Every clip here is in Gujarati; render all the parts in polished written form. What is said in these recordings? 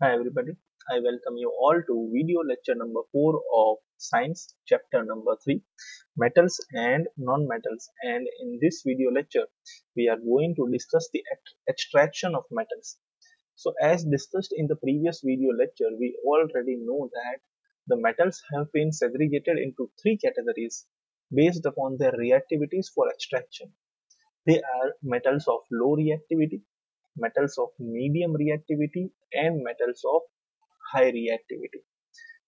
Hi everybody, I welcome you all to video lecture number 4 of science chapter number 3, metals and non-metals. And in this video lecture we are going to discuss the extraction of metals. So as discussed in the previous video lecture, we already know that the metals have been segregated into three categories based upon their reactivities for extraction. They are metals of low reactivity, metals of medium reactivity, and metals of high reactivity.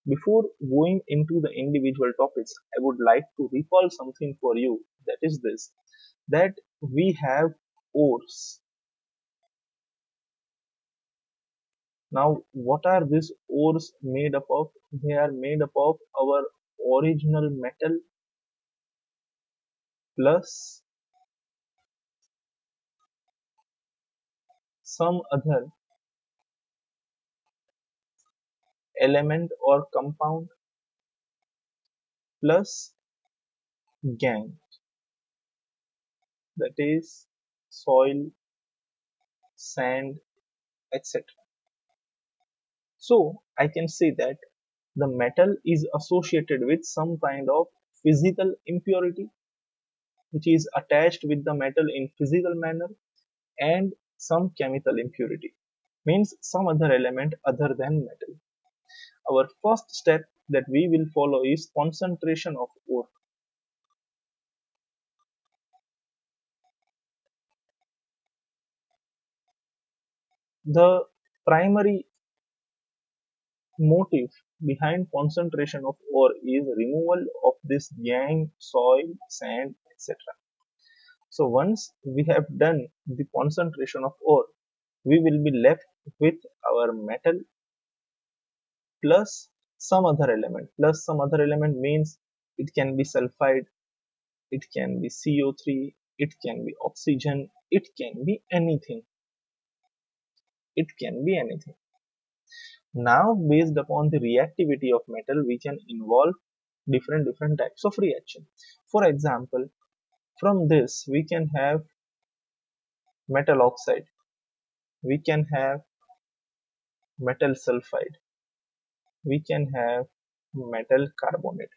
Before going into the individual topics, I would like to recall something for you. That is this, that we have ores. Now, what are these ores made up of? They are made up of our original metal plus some other element or compound plus gangue, that is soil, sand, etc. So I can say that the metal is associated with some kind of physical impurity which is attached with the metal in physical manner, and some chemical impurity means some other element other than metal. Our first step that we will follow is concentration of ore. The primary motive behind concentration of ore is removal of this gangue, soil, sand, etc. So once we have done the concentration of ore, we will be left with our metal plus some other element. Plus some other element means it can be sulfide, it can be CO3, it can be oxygen, it can be anything. It can be anything. Now, based upon the reactivity of metal, we can involve different types of reaction. For example, from this we can have metal oxide, we can have metal sulfide, we can have metal carbonate.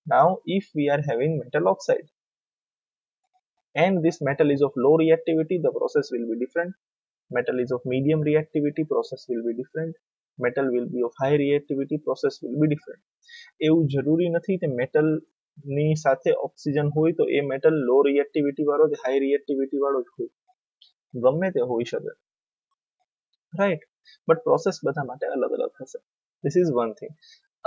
Now, if we are having metal oxide and this metal is of low reactivity, the process will be different. Metal is of medium reactivity, process will be different. Metal will be of high reactivity, process will be different. એવું જરૂરી નથી કે metal ની સાથે ઓક્સિજન હોય તો એ metal low reactivity વાળો કે high reactivity વાળો જ હોય, ગમે તે હોઈ શકે, right? But process બધા માટે અલગ અલગ હશે. This is one thing.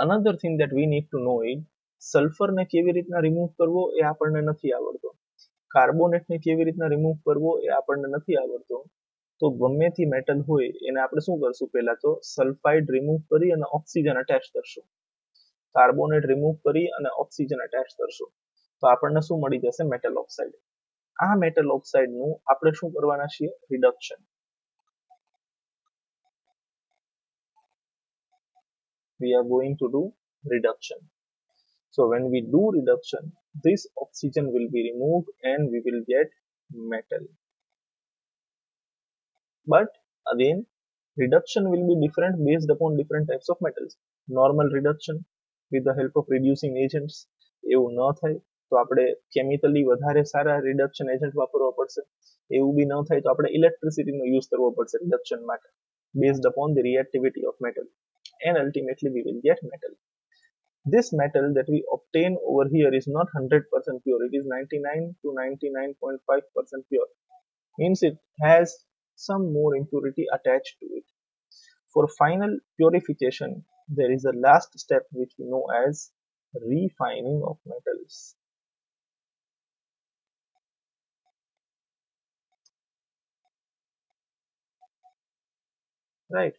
Another thing that we need to know is sulphur ને કેવી રીતના રિમૂવ કરવો એ આપણને નથી આવડતો. કાર્બોનેટ ને કેવી રીતના રિમૂવ કરવો એ આપણને નથી આવડતો. તો ગમે તે મેટલ હોય એને આપણે શું કરશું, પહેલા તો સલ્ફાઇડ રિમૂવ કરી અને ઓક્સિજન અટેચ કરશું, કાર્બોનેટ રિમૂવ કરી અને ઓક્સિજન અટેચ કરશું, તો આપણને શું મળી જશે, મેટલ ઓક્સાઇડ. આ મેટલ ઓક્સાઇડ નું આપણે શું કરવાના છીએ, reduction. We are going to do reduction. So when we do reduction, this oxygen will be removed and we will get metal. But again, reduction will be different based upon different types of metals. Normal reduction with the help of reducing agents, એવું ન થાય તો આપણે કેમિકલી વધારે સારા રિડક્શન એજન્ટ વાપરવા પડશે. એવું બી ન થાય તો આપણે ઇલેક્ટ્રિસિટીનો યુઝ કરવો પડશે રિડક્શન માટે, based upon the reactivity of metal, and ultimately we will get metal. This metal that we obtain over here is not 100% pure, it is 99 to 99.5% pure. Means it has some more impurity attached to it. For final purification, there is a last step which we know as refining of metals. Right.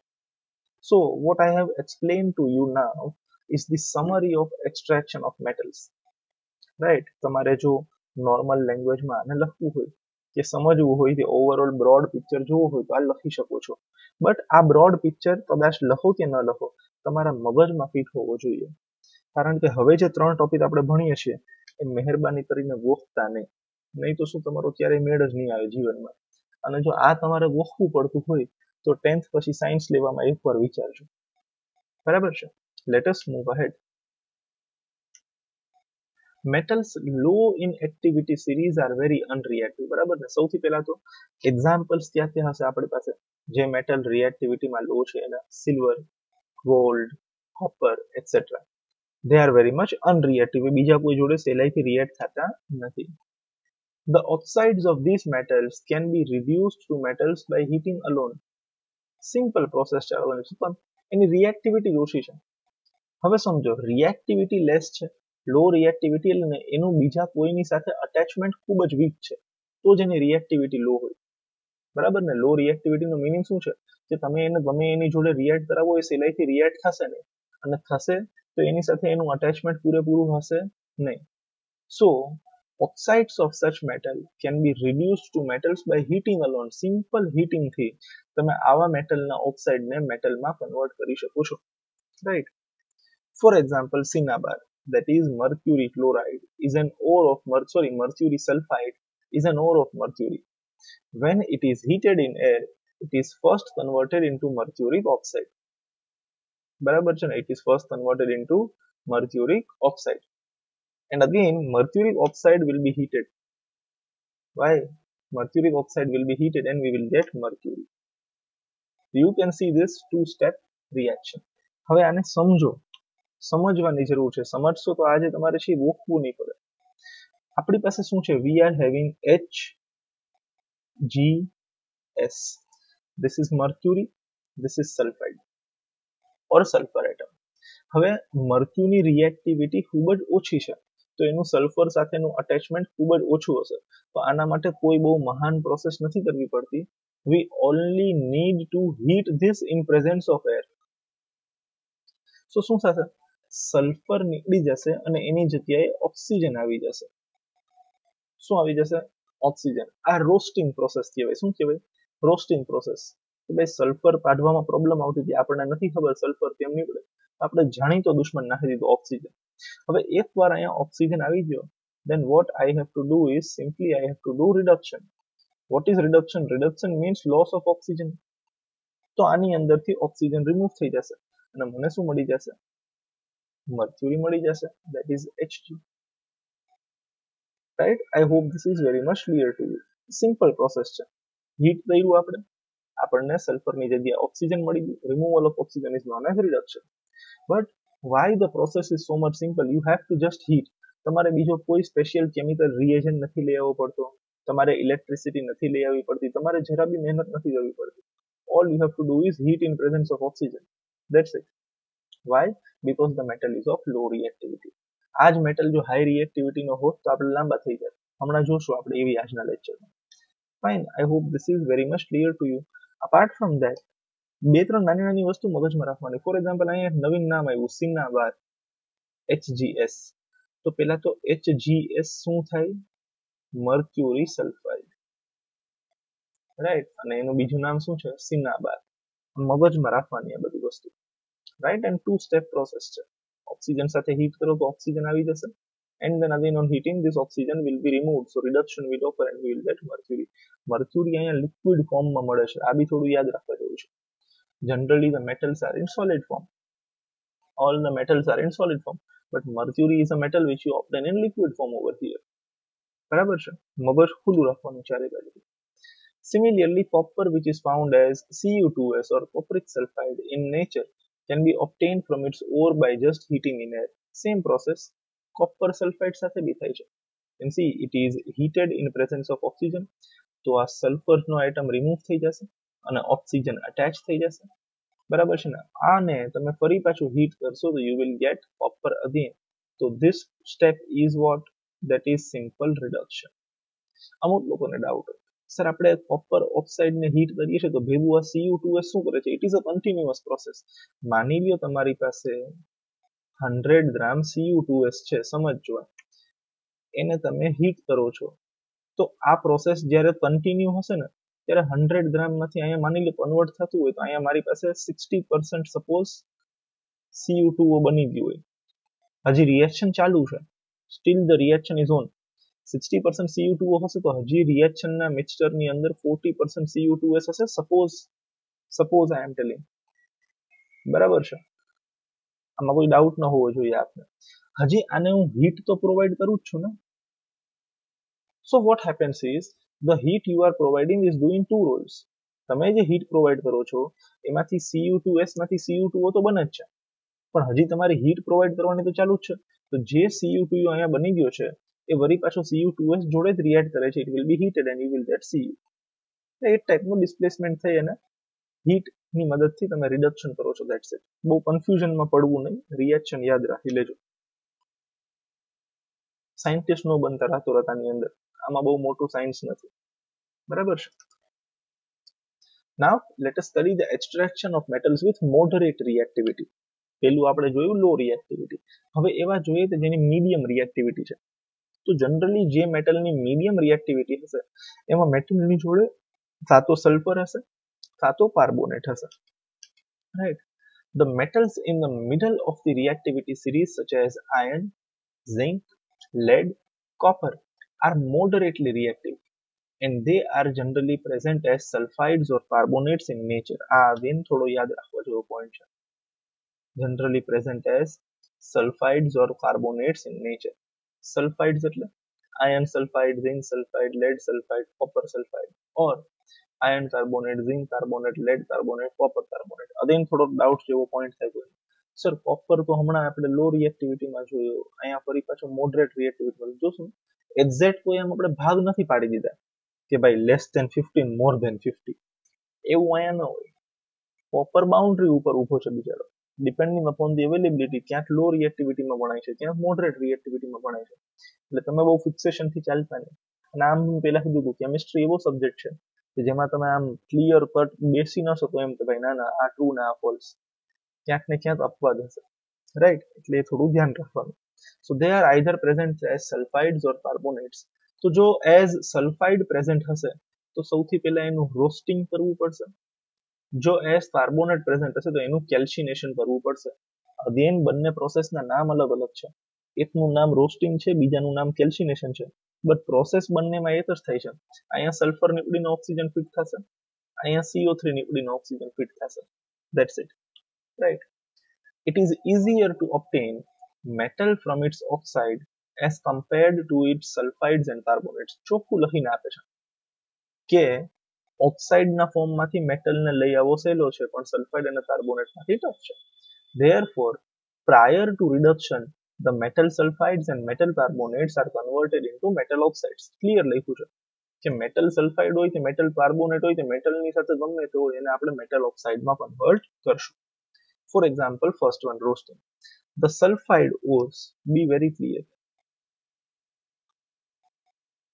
So what I have explained to you now is the summary of extraction of metals. Right. તમારે જો નોર્મલ લેંગ્વેજમાં આને લખવું હોય કે સમજવું હોય કે ઓવરઓલ બ્રોડ પિક્ચર જોવું હોય તો આ લખી શકો છો. બટ આ બ્રોડ પિક્ચર કદાચ લખો કે ન લખો, તમારા મગજમાં ફિટ હોવો જોઈએ. કારણ કે હવે જે 3 ટોપિક આપણે ભણીએ છીએ એ મહેરબાની કરીને ગોખતા નહીં તો શું તમારો ક્યારેય મેળ જ નહીં આવે જીવનમાં. અને જો આ તમારે ગોખવું પડતું હોય તો 10th પછી સાયન્સ લેવામાં એકવાર વિચારજો. બરાબર છે. Let us move ahead. Metals low in activity series are very unreactive. બરાબર ને. સૌથી પહેલા તો એક્ઝામ્પલ્સ ક્યાં ક્યાં હશે આપણી પાસે જે મેટલ રિએક્ટિવિટીમાં લો છે એના? Silver, gold, copper etcetera. they are very much unreactive. બીજા કોઈ જોડે સહેલાઈથી રિએક્ટ થતા નથી. The oxides of these metals can be reduced to metals by heating alone. Simple process ચાલવાની છે પણ એની રિએક્ટિવિટી ઓછી છે. હવે સમજો, રિએક્ટિવિટી લેસ છે, લો રિએક્ટિવિટી એટલે એનું બીજા કોઈની સાથે અટેચમેન્ટ ખૂબ જ વીક છે, તો જ એની રિએક્ટિવિટી લો હોય. બરાબર ને. લો રિએક્ટિવિટીનો મિનિંગ શું છે? કે તમે એને ગમે એની જોડે રિએક્ટ કરાવો એ સહેલાઈથી રિએક્ટ થશે નહીં, અને થશે તો એની સાથે એનું અટેચમેન્ટ પૂરેપૂરું હશે નહીં. સો oxides of such metal can be reduced to metals by heating alone. Simple heating થી તમે આવા મેટલના ઓક્સાઇડને મેટલમાં કન્વર્ટ કરી શકો છો. Right. For example, cinnabar, that is mercury chloride, is an ore of mercury sulfide is an ore of mercury. When it is heated in air, it is first converted into mercuric oxide. બરાબર છે ને. It is first converted into mercuric oxide. And again, mercuric oxide will be heated. Why? Mercuric oxide will be heated and we will get mercury. You can see this two-step reaction. હવે આને સમજો, સમજવાની જરૂર છે. સમજશો તો આજે તમારે છે ઓળખવું નહીં પડે. આપણી પાસે શું છે? we are having HGS. this is mercury, this is sulfide or sulfur atom. હવે મર્ક્યુરીની રિએક્ટિવિટી ખૂબ જ ઓછી છે, તો એનું સલ્ફર સાથેનું અટેચમેન્ટ ખૂબ જ ઓછું હશે. તો આના માટે કોઈ બહુ મહાન પ્રોસેસ નથી કરવી પડતી. we only need to heat this in presence of air. so શું થશે? સલ્ફર નીકળી જશે અને એની જગ્યાએ ઓક્સિજન આવી જશે. શું આવી જશે? ઓક્સિજન. આ રોસ્ટિંગ પ્રોસેસ કહેવાય. શું કહેવાય? Roasting process. કે ભાઈ સલ્ફર કાઢવામાં પ્રોબ્લેમ આવતી હતી, આપણને નથી ખબર સલ્ફર કેમ નીકળે, આપણે જાણીતો દુશ્મન નાખી દીધો ઓક્સિજન. હવે એકવાર અહીંયા ઓક્સિજન આવી ગયો, then what I have to do is simply I have to do reduction. What is reduction? Reduction means loss of oxygen. તો આની અંદરથી ઓક્સિજન રિમૂવ થઈ જશે અને મને શું મળી જશે? મર્ક્યુરી મળી જશે. that is Hg. right? I hope this is very much clear to you. Simple process છે. હીટ કર્યું આપણે, આપણને સલ્ફરની જગ્યાએ ઓક્સિજન મળી ગયું. Removal of oxygen is known as reduction. But why the process is so much simple? You have to just heat. તમારે બીજો કોઈ સ્પેશિયલ કેમિકલ રિએજન્ટ નથી લઈ આવવો પડતો, તમારે ઇલેક્ટ્રિસિટી નથી લઈ આવવી પડતી, તમારે જરા બી મહેનત નથી કરવી પડતી. all you have to do is heat in presence of oxygen. That's it. Why? Because the metal is of low reactivity. આ જ મેટલ જો હાઈ રિએક્ટિવિટીનો હોત તો આપણે લાંબા થઈ જાય. હમણાં જોશું આપણે એવી આજના લેક્ચરમાં. Fine. I hope this is very much clear to you. Apart from that, બે ત્રણ નાની નાની વસ્તુ મગજમાં રાખવાની. ફોર એક્ઝામ્પલ, અહીંયા નવીન નામ આવ્યું, સિન્નાબાર, HGS. તો પેલા તો HGS શું થાય? Mercury sulphide. રાઈટ. અને એનું બીજું નામ શું છે? સિન્નાબાર. મગજમાં રાખવાની આ બધી વસ્તુ. Right. And two step process છે. ઓક્સિજન સાથે હીટ કરો તો ઓક્સિજન આવી જશે, and then again on heating this oxygen will be removed, so reduction will occur and we will get mercury. mercury અહીંયા liquid form માં મળે છે. આ બી થોડું યાદ રાખવા જેવું છે. generally the metals are in solid form. all the metals are in solid form, but mercury is a metal which you obtain in liquid form over here. બરાબર છે. મગજ ખુલ્લું રાખવાનું ચારે બાજુ. Similarly, copper, which is found as Cu2s or copperic sulfide in nature, can be obtained from its ore by just heating in air. Same process. Copper sulfide સાથે બી થાય છે. You see, it is heated in presence of oxygen. તો આ સલ્ફરનો આઇટમ રિમૂવ થઈ જશે અને ઓક્સિજન અટેચ થઈ જશે. બરાબર છે ને. આને તમે ફરી પાછું હીટ કરશો તો you will get copper again. So this step is what? That is simple reduction. અમુક લોકોને ડાઉટ હોય, સર આપણે કોપર ઓક્સાઇડને હીટ કરીએ છીએ તો ભેગું આ Cu2s શું કરે છે? It is a continuous process. માની લ્યો તમારી પાસે 100 ગ્રામ Cu2s છે, સમજજો, એને તમે હીટ કરો છો તો આ પ્રોસેસ જ્યારે કન્ટિન્યુ હશે ને ત્યારે 100 ગ્રામમાંથી અહીંયા માની લો કન્વર્ટ થતું હોય તો અહીંયા મારી પાસે 60% સપોઝ Cu2O બની ગયું હોય. હજી રિએક્શન ચાલુ છે, steel the reaction is on. 60% Cu2O હશે તો હજી રિએક્શનના મિક્સચરની અંદર 40% Cu2s હશે સપોઝ. સપોઝ આઈ એમ ટેલિંગ, બરાબર છે, આમાં કોઈ ડાઉટ ન હોવો જોઈએ આપને. હજી આને હું હીટ તો પ્રોવાઈડ કરું જ છું ને. So what happens is the heat you are providing is doing two roles. તમે જે હીટ પ્રોવાઈડ કરો છો એમાંથી Cu2s માંથી Cu2O તો બને જ છે, પણ હજી તમારે હીટ પ્રોવાઈડ કરવાની તો ચાલુ જ છે. તો જે Cu2 અહીંયા બની ગયો છે એ વળી પાછો Cu2s જોડે જ રિએક્ટ કરે છે. It will be heated and you will get Cu. એ ટાઈપનું ડિસ્પ્લેસમેન્ટ થઈ અને હીટની મદદથી તમે રિડક્શન કરો છો. That's it. બહુ કન્ફ્યુઝનમાં પડવું નહીં, રિએક્શન યાદ રાખી લેજો. સાયન્ટિસ્ટ નો બનતા રાતોરાત આની અંદર, આમાં બહુ મોટું સાયન્સ નથી, બરાબર છે. Now let us study the extraction of metals with moderate reactivity. પેલું આપણે જોયું લો રિએક્ટિવિટી, હવે એવા જોઈએ તો જેની મીડિયમ રિએક્ટિવિટી છે. તો જનરલી જે મેટલની મીડિયમ રિએક્ટિવિટી હશે એમાં મેટલની જોડે કાં તો સલ્ફર હશે કાં તો કાર્બોનેટ હશે, right. The metals in the middle of the reactivity series such as iron, zinc, lead, copper are moderately reactive and they are generally present as sulfides or carbonates in nature. આ again થોડો યાદ રાખવા જેવો પોઈન્ટ છે. Generally present as sulfides or carbonates in nature. Sulfides એટલે iron sulfide, zinc sulfide, lead sulfide, copper sulfide, or iron carbonate, zinc carbonate, lead carbonate, copper carbonate. again થોડો ડાઉટ જેવો પોઈન્ટ થાય કોઈ, સર કોપર તો હમણાં આપણે લો રિએક્ટિવિટીમાં જોયું, અહીંયા ફરી પાછો મોડરેટ રિએક્ટિવિટીમાં જોશું. એક્ઝેક્ટ કોઈ એમ આપણે ભાગ નથી પાડી દીધા કે ભાઈ લેસ ધેન 15 મોર ધેન 50, એવું અહીંયા ન હોય. કોપર બાઉન્ડ્રી ઉપર ઊભો છે બિચારો, ડિપેન્ડિંગ અપોન ધી અવેલેબિલિટી. ક્યાંક લો રિએક્ટિવિટીમાં ભણાય છે, ક્યાંક મોડરેટ રિએક્ટિવિટીમાં ભણાય છે, એટલે તમે બહુ ફિક્સેશનથી ચાલતા નહીં. અને આમ પહેલા કીધું હતું કેમિસ્ટ્રી એવો સબ્જેક્ટ છે કે જેમાં તમે આમ ક્લિયર કટ બેસી ન શકો એમ કે ભાઈ ના ના આ ટ્રુ ને આ ફોલ્સ, ક્યાંક ને ક્યાંક અપવાદ હશે, રાઈટ. એટલે એ થોડું ધ્યાન રાખવાનું. So they are either present as sulphides or carbonates. તો જો એઝ સલ્ફાઇડ પ્રેઝન્ટ હશે તો સૌથી પહેલા એનું રોસ્ટિંગ કરવું પડશે. જો એઝ કાર્બોનેટ પ્રેઝન્ટ હશે તો એનું કેલ્સિનેશન કરવું પડશે. અગેન બંને પ્રોસેસના નામ અલગ અલગ છે, એકનું નામ રોસ્ટિંગ છે, બીજાનું નામ કેલ્સિનેશન છે, બટ પ્રોસેસ બંનેમાં એક જ થાય છે. અહીંયા સલ્ફર નીકળીને ઓક્સિજન ફિટ થશે, અહીંયા CO3 નીકળીને ઓક્સિજન ફિટ થશે. That's it, right. It is easier to obtain metal from its oxide as compared to its sulfides and carbonates. ચોખ્ખું લખીને આપે છે કે ઓક્સાઇડના ફોર્મમાંથી મેટલને લઈ આવવો સહેલો છે, પણ સલ્ફાઇડ અને કાર્બોનેટમાંથી ટફ છે. Therefore, prior to reduction, the metal sulfides and metal carbonates are converted into metal oxides. Clear લખ્યું છે કે મેટલ સલ્ફાઇડ હોય કે મેટલ કાર્બોનેટ હોય કે મેટલની સાથે ગમે તે હોય એને આપણે મેટલ ઓક્સાઇડમાં કન્વર્ટ કરશું. For example, first one, roasting. The sulfide ores, be very clear.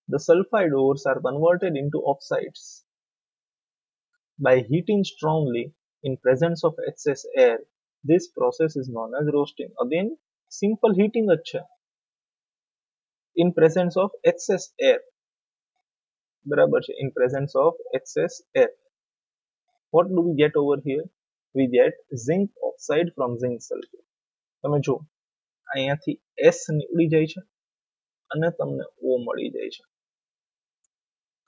The sulfide ores are converted into oxides by heating strongly in presence of excess air. This process is known as roasting. Again, simple heating જ છે in presence of excess air. બરાબર છે, in presence of excess air. What do we get over here? We get zinc oxide from zinc sulfate. તમે જો અહીંયાથી S નીકળી જાય છે અને તમને O મળી જાય છે.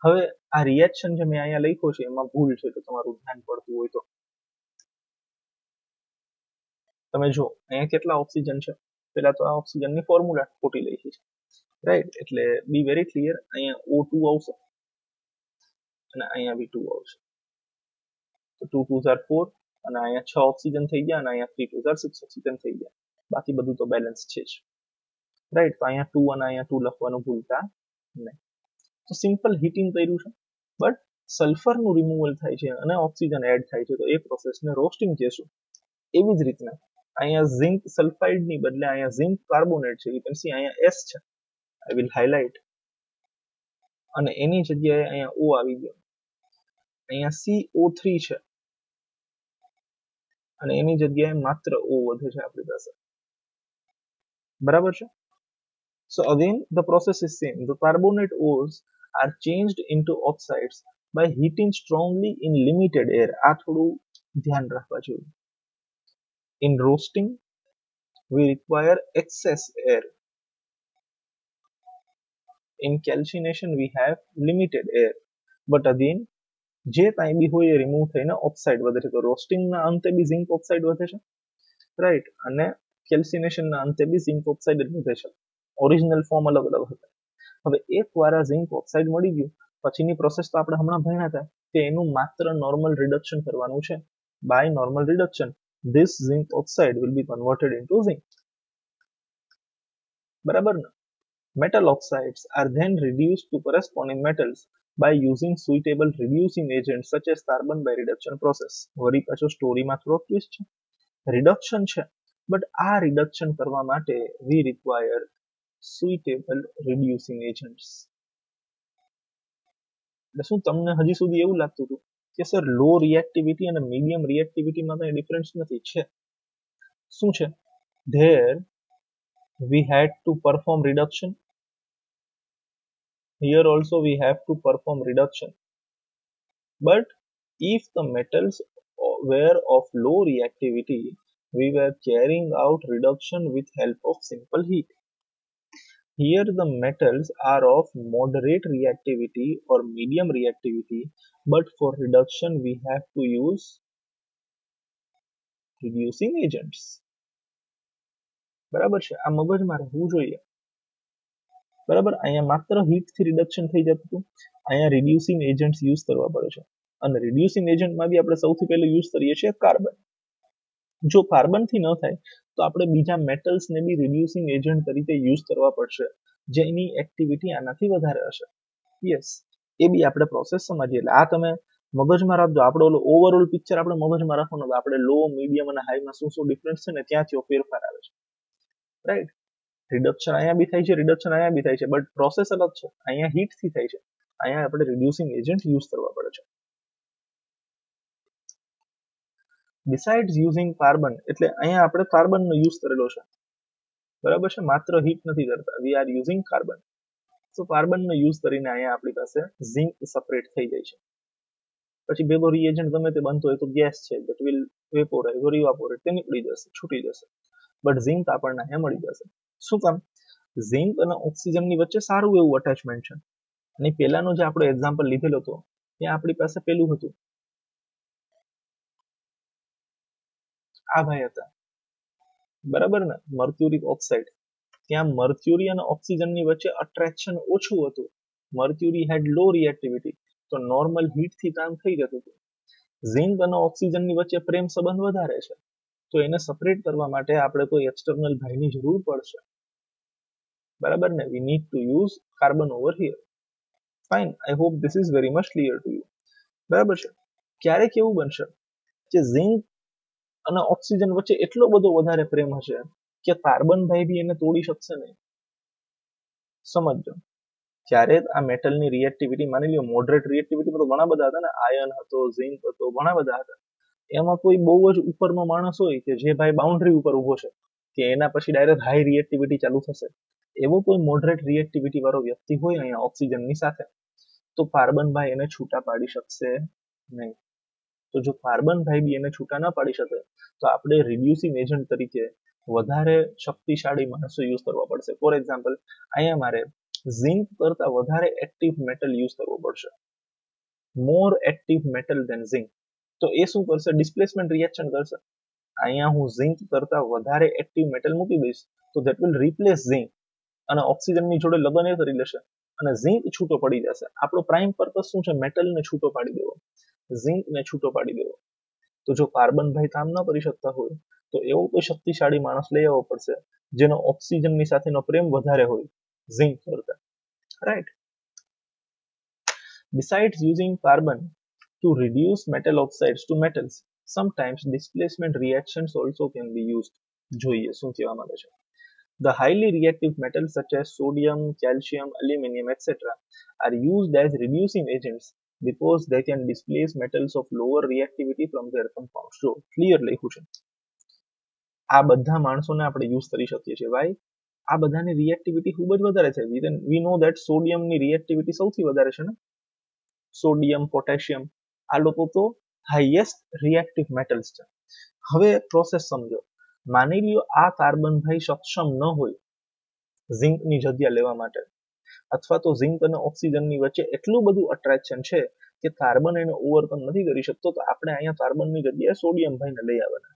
હવે આ રિએક્શન જે મેં અહીંયા લખ્યો છે એમાં ભૂલ છે તો તમારું ધ્યાન પડતું હોય તો તમે જો અહીંયા કેટલા ઓક્સિજન છે, પહેલા તો આ ઓક્સિજનની ફોર્મ્યુલા ખોટી લખી છે, રાઈટ. એટલે બી વેરી ક્લિયર, અહીંયા O2 આવશે અને અહીંયા બી 2 આવશે. તો 2 2s are 4 અને અહીંયા 6 ઓક્સિજન થઈ ગયા અને અહીંયા 3 2s are 6 ઓક્સિજન થઈ ગયા. બાકી બધું તો બેલેન્સ છે જ, રાઈટ. તો અહીંયા 2 અને અહીંયા 2 લખવાનું ભૂલતા નહીં. તો સિમ્પલ હીટિંગ કર્યું છે, બટ સલ્ફરનું રિમૂવલ થાય છે અને ઓક્સિજન એડ થાય છે, તો એ પ્રોસેસને રોસ્ટિંગ કહેશું. એવી જ રીતના અહીંયા ઝિંક સલ્ફાઇડની બદલે અહીંયા ઝિંક કાર્બોનેટ છે, યુ કેન સી અહીંયા S છે, આઈ વિલ હાઇલાઇટ, અને એની જગ્યાએ અહીંયા O આવી ગયો, અહીંયા CO3 છે અને એની જગ્યાએ માત્ર O વધે છે આપણી પાસે, બરાબર છે. So again the process is same. The carbonate ores are changed into oxides by heating strongly in limited air. આ થોડું ધ્યાન રાખવા જેવું. In roasting we require excess air. In calcination we have limited air. But again જે કાંઈ બી હોય એ રિમૂવ થઈને ઓક્સાઇડ વધે છે. તો રોસ્ટિંગના અંતે બી ઝિંક ઓક્સાઇડ વધે છે, રાઈટ, અને કેલ્સિનેશનના અંતે બી ઝિંક ઓક્સાઇડ જ વધે છે. ઓરિજિનલ ફોર્મ અલગ અલગ હતા. હવે એકવાર આ ઝિંક ઓક્સાઇડ મળી ગયું પછીની પ્રોસેસ તો આપણે હમણાં ભણ્યા હતા કે એનું માત્ર નોર્મલ રિડક્શન કરવાનું છે. By normal reduction this zinc oxide will be converted into zinc. બરાબર ને? Metal oxides are then reduced to corresponding metals by using suitable reducing agents such as carbon by reduction process. વળી પાછો સ્ટોરીમાં થોડો ટ્વિસ્ટ છે. રિડક્શન છે, બટ આ રિડક્શન કરવા માટે we require suitable reducing agents. એટલે શું તમને હજી સુધી એવું લાગતું હતું કે સર લો રિએક્ટિવિટી અને મીડિયમ રિએક્ટિવિટીમાં કઈ ડિફરન્સ નથી? છે. શું છે? There we had to perform reduction. Here also we have to perform reduction. But if the metals were of low reactivity, we were carrying out reduction with help of simple heat. Here the metals are of moderate reactivity or medium reactivity, but for reduction we have to use reducing agents. બરાબર છે? આ મગજમાં રહેવું જોઈએ. બરાબર, અહીંયા માત્ર હીટ થી રિડક્શન થઈ જતું હતું, અહીંયા રિડ્યુસિંગ એજન્ટ્સ યુઝ કરવા પડે છે. અને રિડ્યુસિંગ એજન્ટમાં બી આપણે સૌથી પહેલું યુઝ કરીએ છીએ કાર્બન. જો કાર્બનથી ન થાય તો આપણે બીજા મેટલ્સને બી રિડ્યુસિંગ એજન્ટ તરીકે યુઝ કરવા પડશે, જેની એક્ટિવિટી આનાથી વધારે હશે. યસ, એ બી આપણે પ્રોસેસ સમજીએ. એટલે આ તમે મગજમાં રાખજો. આપણે ઓલો ઓવરઓલ પિક્ચર આપણે મગજમાં રાખવાનું. આપણે લો, મીડિયમ અને હાઈમાં શું શું ડિફરન્સ છે ને ત્યાંથી ફેરફાર આવે છે, રાઈટ. રિડક્શન અહીંયા બી થાય છે, રિડક્શન અહીંયા બી થાય છે, બટ પ્રોસેસ અલગ છે. અહીંયા હીટથી થાય છે, અહીંયા આપણે રિડ્યુસિંગ એજન્ટ યુઝ કરવા પડે છે. બિસાઇડ્સ યુઝિંગ કાર્બન, એટલે અહીંયા આપણે કાર્બનનો યુઝ કરેલો છે, બરાબર છે, માત્ર હીટ નથી કરતા. We are using carbon. તો કાર્બનનો યુઝ કરીને અહીંયા આપણી પાસે ઝિંક સેપરેટ થઈ જાય છે. પછી ભેગો રિએજન્ટ ગમે તે બનતો હોય તો ગેસ છે, દેટ વિલ વેપોરાઇઝ ઓર ઇવાપોરેટ, તે નીકળી જશે, છૂટી જશે. બટ ઝિંક આપણને અહીંયા મળી જશે. શું કામ? ઝિંક અને ઓક્સિજનની વચ્ચે સારું એવું અટેચમેન્ટ છે. અને પહેલાનો જે આપણો એક્ઝામ્પલ લીધેલો હતો ત્યાં આપણી પાસે પેલું હતું, આ ભાઈ હતા, બરાબર ને, મર્ક્યુરિક ઓક્સાઇડ. ત્યાં મર્ક્યુરી અને ઓક્સિજનની વચ્ચે અટ્રેક્શન ઓછું હતું. મર્ક્યુરી હેડ લો રિએક્ટિવિટી, તો નોર્મલ હીટથી કામ થઈ જતું હતું. ઝિંક અને ઓક્સિજનની વચ્ચે પ્રેમ સંબંધ વધારે છે, તો એને સેપરેટ કરવા માટે આપણે કોઈ એક્સટર્નલ ભાઈની જરૂર પડશે, બરાબર ને. We need to use carbon over here. Fine, I hope this is very much clear to you. બરાબર છે. ક્યારેક એવું બનશે કે ઝિંક અને ઓક્સિજન વચ્ચે એટલો બધો વધારે પ્રેમ હશે કે કાર્બન ભાઈ બી એને તોડી શકશે નહીં. સમજો, જ્યારે આ મેટલની રિએક્ટિવિટી માની લો મોડરેટ રિએક્ટિવિટીમાં તો ઘણા બધા હતા ને, આયર્ન હતો, ઝિંક હતો, ઘણા બધા હતા. એમાં કોઈ બહુ જ ઉપરનો માણસ હોય કે જે ભાઈ બાઉન્ડ્રી ઉપર ઉભો છે કે એના પછી ડાયરેક્ટ હાઈ રિએક્ટિવિટી ચાલુ થશે, એવો કોઈ મોડરેટ રિએક્ટિવિટી વાળો વ્યક્તિ હોય અહીંયા ઓક્સિજનની સાથે, તો કાર્બન ભાઈ એને છૂટા પાડી શકશે નહીં. તો જો કાર્બન ભાઈ બી એને છૂટા ના પાડી શકે તો આપણે રિડ્યુસિંગ એજન્ટ તરીકે વધારે શક્તિશાળી માણસો યુઝ કરવા પડશે. ફોર એક્ઝામ્પલ, અહીંયા મારે ઝિંક કરતા વધારે એક્ટિવ મેટલ યુઝ કરવો પડશે, મોર એક્ટિવ મેટલ ધેન ઝિંક. તો એ શું કરશે? ડિસ્પ્લેસમેન્ટ રિએક્શન કરશે. અહીંયા હું ઝિંક કરતા વધારે એક્ટિવ મેટલ મૂકી દઈશ તો ધેટ વિલ રિપ્લેસ ઝિંક, અને ઓક્સિજનની જોડે લગ્ન એ કરી લેશે અને ઝિંક છૂટો પડી જશે. આપણો પ્રાઇમ પર્પસ શું છે? મેટલને છૂટો પાડી દેવો, ઝિંકને છૂટો પાડી દેવો. તો જો કાર્બન ભાઈ કામ ન કરી શકતા હોય તો એવો કોઈ શક્તિશાળી માણસ લઈ આવવો પડશે જેનો ઓક્સિજનની સાથેનો પ્રેમ વધારે હોય ઝિંક કરતા, right. Besides using carbon to reduce metal oxides to metals, sometimes displacement reactions also can be used. જોઈએ શું કહેવા માંગે છે. The highly reactive metals such as sodium, calcium, aluminum, etc. are used as reducing agents because they can displace metals of lower reactivity from their compounds. જો ક્લિયર લખ્યું છે. આ બધા માણસોને આપણે યુઝ કરી શકીએ છીએ. ભાઈ આ બધાની રિએક્ટિવિટી ખૂબ જ વધારે છે. વી નો ધેટ સોડિયમની રિએક્ટિવિટી સૌથી વધારે છે ને, સોડિયમ, પોટેશિયમ, આ લોકો તો હાઈએસ્ટ રિએક્ટિવ મેટલ્સ છે. હવે પ્રોસેસ સમજો. માની લ્યો આ કાર્બન ભાઈ સક્ષમ ન હોય ઝિંકની જગ્યા લેવા માટે, અથવા તો ઝિંક અને ઓક્સિજનની વચ્ચે એટલું બધું અટ્રેક્શન છે કે કાર્બન એને ઓવરકમ નથી કરી શકતો, તો આપણે અહીંયા કાર્બનની જગ્યાએ સોડિયમ ભાઈને લઈ આવવાના.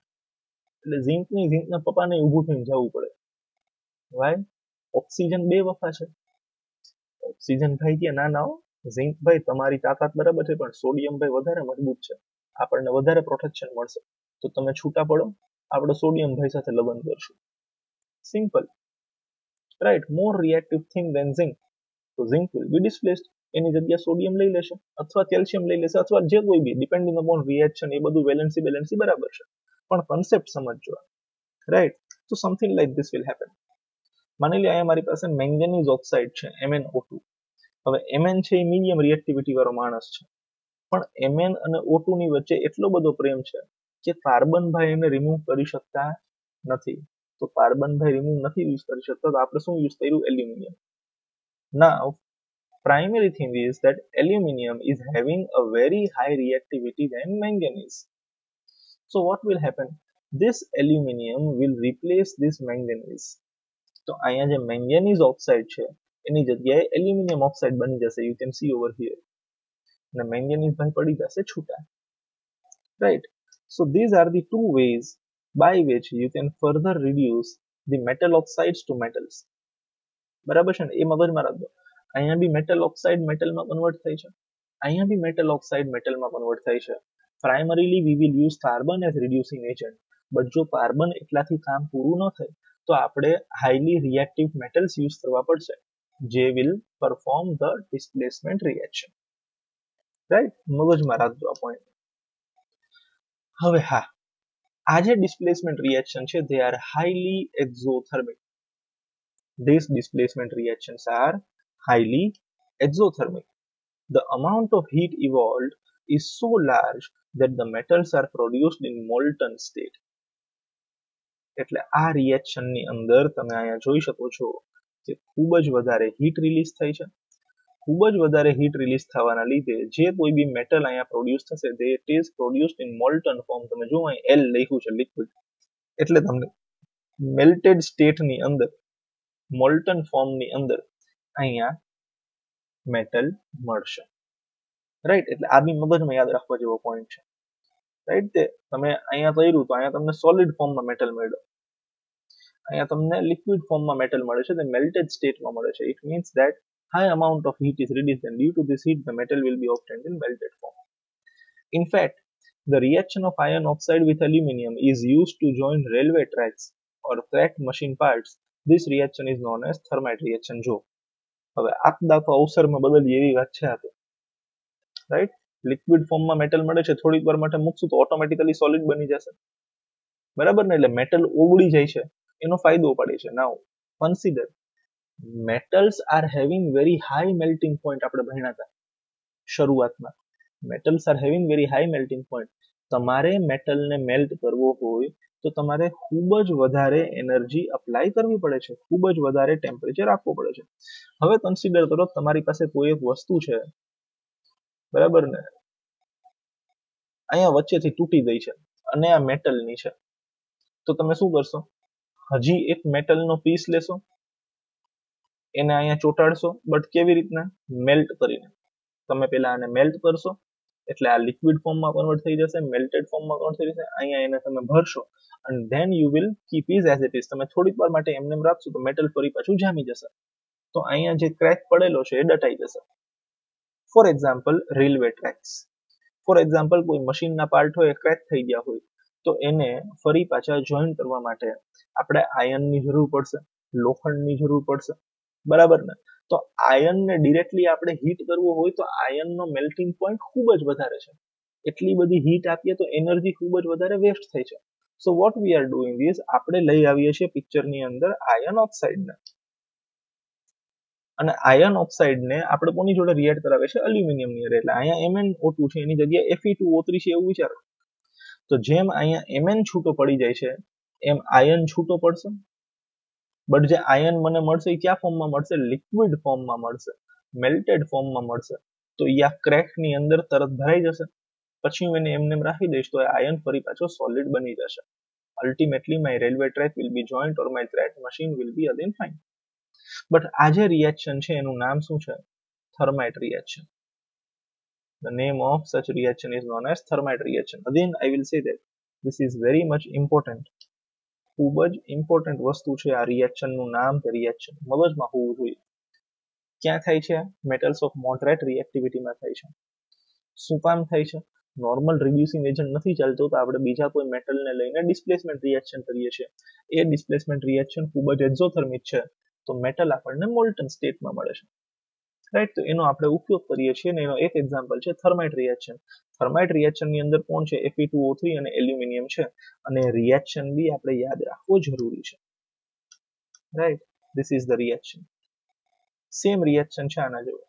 એટલે ઝિંકના પપ્પાને ઊભું થઈને જવું પડે. વાય? ઓક્સિજન બે વફા છે. ઓક્સિજન ભાઈ કે ના ના, ઝિંક ભાઈ તમારી તાકાત બરાબર છે, પણ સોડિયમ ભાઈ વધારે મજબૂત છે, આપણને વધારે પ્રોટેક્શન મળશે, તો તમે છૂટા પડો, આપણે સોડિયમ ભાઈ સાથે લગ્ન કરશું. Simple, right? More reactive thing then zinc, તો ઝિંક વિલ બી ડિસ્પ્લેસ્ડ, એની જગ્યાએ સોડિયમ લઈ લેશે અથવા કેલ્શિયમ લઈ લેશે અથવા જે કોઈ બી, ડિપેન્ડિંગ અપોન રિએક્શન. એ બધું વેલેન્સી બરાબર છે, પણ કન્સેપ્ટ સમજજો, રાઈટ? તો something like this will happen. માની લો અહીંયા મારી પાસે મેંગેનીઝ ઓક્સાઇડ છે, MnO2. હવે Mn છે એ મીડિયમ રિએક્ટિવિટી વાળો માણસ છે, પણ Mn અને O2 ની વચ્ચે એટલો બધો પ્રેમ છે કે કાર્બન ભાઈ એને રિમૂવ કરી શકતા નથી. તો કાર્બન ભાઈ રિમૂવ નથી યુઝ કરી શકતો, તો આપણે શું યુઝ કર્યું? Aluminium. Now, primary thing is that aluminium is having a very high reactivity than manganese. So what will happen? This aluminium will replace this manganese. તો અહીંયા જે મેંગેનીઝ ઓક્સાઇડ છે એની જગ્યાએ એલ્યુમિનિયમ ઓક્સાઇડ બની જશે. You can see over here. અને મેંગેનીઝ ભાઈ પડી જશે છૂટા, right? So these are the two ways by which you can further reduce the metal oxides to metals. બરાબર છે ને? એ મગજમાં રાખજો. અહીંયા બી મેટલ ઓક્સાઇડ મેટલમાં કન્વર્ટ થાય છે, અહીંયા બી મેટલ ઓક્સાઇડ મેટલમાં કન્વર્ટ થાય છે. Primarily we will use carbon as reducing agent, but જો કાર્બન એટલાથી કામ પૂરું ન થાય તો આપણે હાઈલી રિએક્ટિવ મેટલ્સ યુઝ કરવા પડશે, જે will perform the displacement reaction, right? મગજમાં રાખજો આ પોઈન્ટ. હવે હા, આ જે ડિસ્પ્લેસમેન્ટ રિએક્શન છે they are highly exothermic. These displacement reactions are highly exothermic. The amount of heat evolved is so large that the metals are produced in molten state. એટલે આ રિએક્શનની અંદર તમે અહીંયા જોઈ શકો છો કે ખૂબ જ વધારે હીટ રિલીઝ થાય છે. ખૂબ જ વધારે હીટ રિલીઝ થવાના લીધે જે કોઈ બી મેટલ અહીંયા પ્રોડ્યુસ થશે it is produced in molten form. તમે જુઓ અહીં L લખ્યું છે, લિક્વિડ, એટલે તમને મેલ્ટેડ સ્ટેટની અંદર, મોલ્ટન ફોર્મની અંદર અહીંયા મેટલ મળશે, રાઈટ? એટલે આ બી મગજમાં યાદ રાખવા જેવો પોઈન્ટ છે, રાઈટ? તે તમે અહીંયા કર્યું તો અહીંયા તમને સોલિડ ફોર્મમાં મેટલ મળ્યો, અહીંયા તમને લિક્વિડ ફોર્મમાં મેટલ મળે છે, તે મેલ્ટેડ સ્ટેટમાં મળે છે. It means that high amount of heat is released and due to this heat the metal will be obtained in melted form. In fact, the reaction of iron oxide with aluminium is used to join railway tracks or cracked machine parts. This reaction is known as thermite reaction. જો હવે આપદા તો અવસરમાં બદલી એવી વાત છે આ તો, રાઈટ? લિક્વિડ ફોર્મમાં મેટલ મળે છે, થોડીક વાર માટે મૂકશું તો ઓટોમેટિકલી સોલિડ બની જશે, બરાબર ને? એટલે મેટલ ઓગળી જાય છે, એનો ફાયદો પડે છે. નાઉ consider metals are having very high melting point. આપણે ભણ્યા હતા શરૂઆતમાં, metals are having very high melting point. તમારે મેટલને મેલ્ટ કરવો હોય તો તમારે ખૂબ જ વધારે એનર્જી અપ્લાય કરવી પડે છે, ખૂબ જ વધારે ટેમ્પરેચર આપવું પડે છે. હવે કન્સિડર કરો તમારી પાસે કોઈ એક વસ્તુ છે, બરાબર ને? અહીંયા વચ્ચેથી તૂટી ગઈ છે અને આ મેટલની છે, તો તમે શું કરશો? હજી એક મેટલનો પીસ લેશો, એને અહીંયા ચોંટાડશો, બટ કેવી રીતના? મેલ્ટ કરીને. તમે પેલા આને મેલ્ટ કરશો એટલે આ લિક્વિડ ફોર્મમાં કન્વર્ટ થઈ જશે, મેલ્ટેડ ફોર્મમાં કન્વર્ટ થઈ જશે. અહીંયા એને તમે ભરશો અને then you will keep is as it is. તમે થોડીક વાર માટે એમને રાખશો તો મેટલ ફરી પાછું જામી જશે, તો અહીંયા જે ક્રેક પડેલો છે એ દટાઈ જશે. For example railway tracks, for example કોઈ મશીનના પાર્ટ હોય ક્રેક થઈ ગયા હોય તો એને ફરી પાછા જોઈન કરવા માટે આપણે આયર્નની જરૂર પડશે, લોખંડની જરૂર પડશે, બરાબર ને? તો આયર્નને ડિરેક્ટલી આપણે હીટ કરવું હોય તો આયર્નનો મેલ્ટિંગ પોઈન્ટ ખૂબ જ વધારે છે, એટલી બધી હીટ આપીએ તો એનર્જી ખૂબ જ વધારે વેસ્ટ થાય છે. So what we are doing is આપણે લઈ આવીએ છીએ પિક્ચરની અંદર આયર્ન ઓક્સાઇડને, અને આયર્ન ઓક્સાઇડને આપણે કોની જોડે રિએક્ટ કરાવે છે? એલ્યુમિનિયમની જોડે. એટલે અહીંયા MnO2 છે એની જગ્યાએ Fe2O3 છે એવું વિચારો. તો જેમ અહીંયા Mn છૂટો પડી જાય છે એમ આયર્ન છૂટો પડશે, બટ જે આયર્ન મને મળશે એ કયા ફોર્મમાં મળશે? લિક્વિડ ફોર્મમાં મળશે, મેલ્ટેડ ફોર્મમાં મળશે. તો એ આ ક્રેકની અંદર તરત ભરાઈ જશે, પછી હું એને એમને રાખી દઈશ તો આયર્ન ફરી પાછો સોલિડ બની જશે. Ultimately my railway track will be joint or my thread machine will be again fine. But આ જે રિએક્શન છે એનું નામ શું છે? થર્માઇટ reaction. The name of such reaction is known as thermite reaction. Again, I will say that this is very much important. ખૂબ જ ઇમ્પોર્ટન્ટ વસ્તુ છે આ રિએક્શનનું નામ કે રિએક્શન મગજમાં હોવું જોઈએ. ક્યાં થાય છે? મેટલ્સ ઓફ મોડરેટ રિએક્ટિવિટીમાં થાય છે. શું કામ થાય છે? નોર્મલ રિડ્યુસિંગ એજન્ટ નથી ચાલતો તો આપણે બીજા કોઈ મેટલને લઈને ડિસ્પ્લેસમેન્ટ રિએક્શન કરીએ છીએ. એ ડિસ્પ્લેસમેન્ટ રિએક્શન ખૂબ જ એક્ઝોથર્મિક છે તો મેટલ આપણને મોલ્ટન સ્ટેટમાં મળે છે. રાઈટ, તો એનો આપણે ઉપયોગ કરીએ છીએ અને એનો એક એક્ઝામ્પલ છે થર્માઇટ રિએક્શન. થર્માઇટ રિએક્શનની અંદર કોણ છે? Fe2O3 અને એલ્યુમિનિયમ છે અને રિએક્શન બી આપણે યાદ રાખવો જરૂરી છે. Right, this is the reaction. Same reaction છે આના જેવો,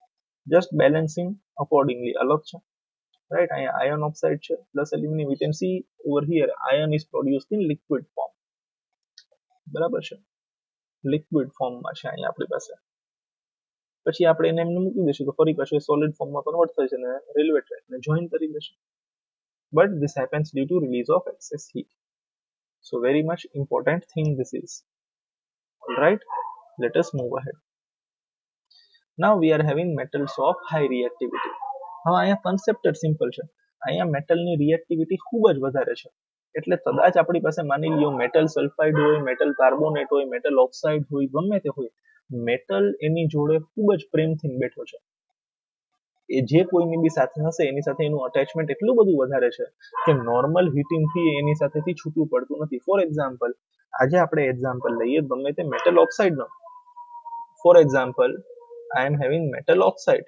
જસ્ટ બેલેન્સિંગ અકોર્ડિંગલી અલગ છે. રાઈટ, અહીંયા આયન ઓક્સાઇડ છે plus aluminium. You can see over here iron is produced in liquid form. બરાબર છે, લિક્વિડ ફોર્મમાં છે અહીંયા આપણી પાસે. પછી આપણે એને એમને મૂકી દઈશું તો ફરી પાછું સોલિડ ફોર્મમાં કન્વર્ટ થશે અને રેલવે ટ્રેકને જોઈન કરી દેશે. But this happens due to release of excess heat. So very much important thing this is. Alright, let us move ahead. Now we are having metals of high reactivity. હવે અહીંયા કન્સેપ્ટ જ સિમ્પલ છે. અહીંયા મેટલની રિએક્ટિવિટી ખૂબ જ વધારે છે. એટલે કદાચ આપણી પાસે માની લ્યો મેટલ સલ્ફાઇડ હોય, મેટલ કાર્બોનેટ હોય, મેટલ ઓક્સાઇડ હોય, ગમે તે હોય, મેટલ એની જોડે ખૂબ જ પ્રેમથી બેઠો છે. એ જે કોઈની બી સાથે હશે એની સાથે એનું અટેચમેન્ટ એટલું બધું વધારે છે કે નોર્મલ હીટિંગથી એની સાથેથી છૂટવું પડતું નથી. ફોર એક્ઝામ્પલ, આજે આપણે એક્ઝામ્પલ લઈએ ગમે તે મેટલ ઓક્સાઇડનો. For example, I am having metal oxide.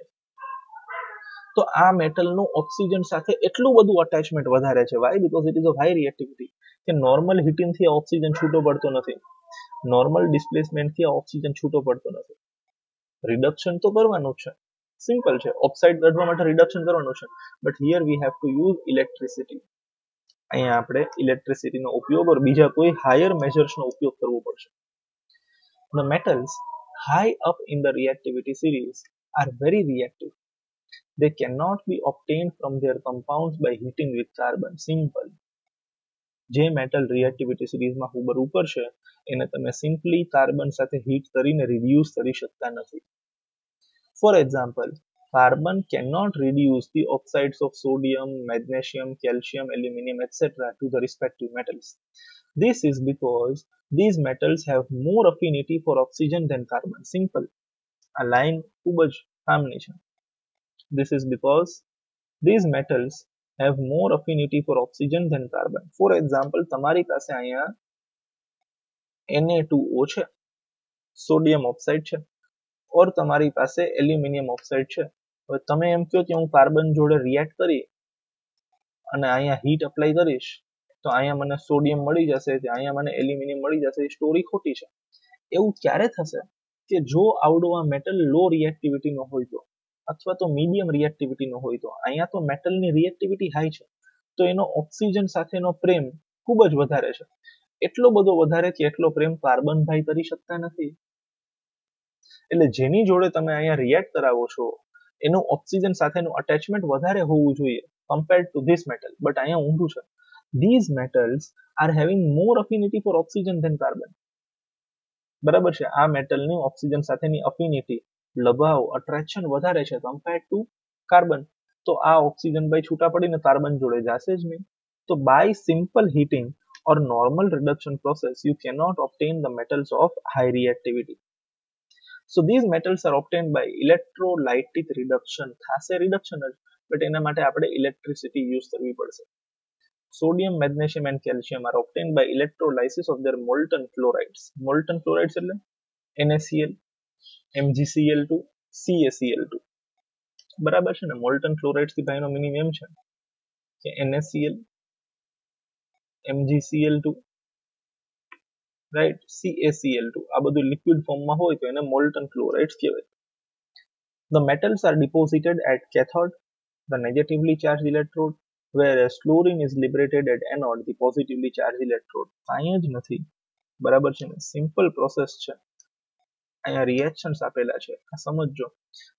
તો આ મેટલનું ઓક્સિજન સાથે એટલું બધું અટેચમેન્ટ વધારે છે. Why? Because it is of high reactivity. કે નોર્મલ હીટિંગથી આ ઓક્સિજન છૂટો પડતો નથી, નોર્મલ ડિસ્પ્લેસમેન્ટથી આ ઓક્સિજન છૂટો પડતો નથી. રિડક્શન તો કરવાનું છે, સિમ્પલ છે. ઓક્સાઇડ કાઢવા માટે રિડક્શન કરવાનું છે. But here we have to use electricity. અહીંયા આપણે ઇલેક્ટ્રિસિટીનો ઉપયોગ ઓર બીજા કોઈ હાયર મેજર્સનો ઉપયોગ કરવો પડશે. The metals high up in the reactivity series are very reactive. They cannot be obtained from their compounds by heating with carbon. Simple. જે મેટલ રિએક્ટિવિટી સિરીઝમાં ઉપર ઉપર છે એને તમે સિમ્પલી કાર્બન સાથે હીટ કરીને રિડ્યુસ કરી શકતા નથી. For example, carbon cannot reduce the oxides of sodium, magnesium, calcium, aluminum, etc. to the respective metals. This is because these metals have more affinity for oxygen than carbon. Simple. આ લાઈન ખૂબ જ કામની છે. This is because these metals have more affinity for oxygen than carbon. For example, તમારી પાસે અહીંયા Na2O છે, સોડિયમ ઓક્સાઇડ છે, ઓર તમારી પાસે એલ્યુમિનિયમ ઓક્સાઇડ છે. હવે તમે એમ કહો કે હું કાર્બન જોડે રિએક્ટ કરી અને અહીંયા હીટ અપ્લાય કરીશ તો અહીંયા મને સોડિયમ મળી જશે, અહીંયા મને એલ્યુમિનિયમ મળી જશે. એ સ્ટોરી ખોટી છે. એવું ક્યારે થશે કે જો આવડો આ મેટલ લો રિએક્ટિવિટીનો હોય તો, અથવા તો મીડિયમ રિએક્ટિવિટીનો હોય તો. અહીંયા તો મેટલની રિએક્ટિવિટી હાઈ છે તો એનો ઓક્સિજન સાથેનો પ્રેમ ખૂબ જ વધારે છે. એટલો બધો વધારે કે એટલો પ્રેમ કાર્બન ભાઈ કરી શકતા નથી. એટલે જેની જોડે તમે અહીંયા રિએક્ટ કરાવો છો એનું ઓક્સિજન સાથેનું અટેચમેન્ટ વધારે હોવું જોઈએ compared to this metal. But અહીંયા ઊંધું છે. These metals are having more affinity for oxygen than carbon. બરાબર છે, આ મેટલની ઓક્સિજન સાથેની અફિનિટી, લગાવ, અટ્રેક્શન વધારે છે કમ્પેર્ડ ટુ કાર્બન. તો આ ઓક્સિજન ભાઈ છૂટા પડીને કાર્બન જોડે જશે જ નહીં. તો by simple heating or normal reduction process you cannot obtain the metals of high reactivity. So these metals are obtained by electrolytic reduction. થશે રિડક્શન જ, બટ એના માટે આપણે ઇલેક્ટ્રિસિટી યુઝ કરવી પડશે. Sodium, magnesium and calcium are obtained by electrolysis of their molten fluorides. Molten fluorides એટલે NaCl, MgCl2, CaCl2. બરાબર છે ને? મોલ્ટન ફ્લોરાઇડ્સ થી ભાઈનો મિનિંગ એમ છે કે NaCl, MgCl2, રાઈટ, CaCl2 આ બધું લિક્વિડ ફોર્મમાં હોય તો એને મોલ્ટન ફ્લોરાઇડ્સ કહેવાય. The metals are deposited at cathode, the negatively charged electrode, whereas fluorine is liberated at anode, the positively charged electrode. કાંઈ જ નથી. બરાબર છે ને? સિમ્પલ પ્રોસેસ છે. અહીંયા રિએક્શન્સ આપેલા છે, આ સમજજો.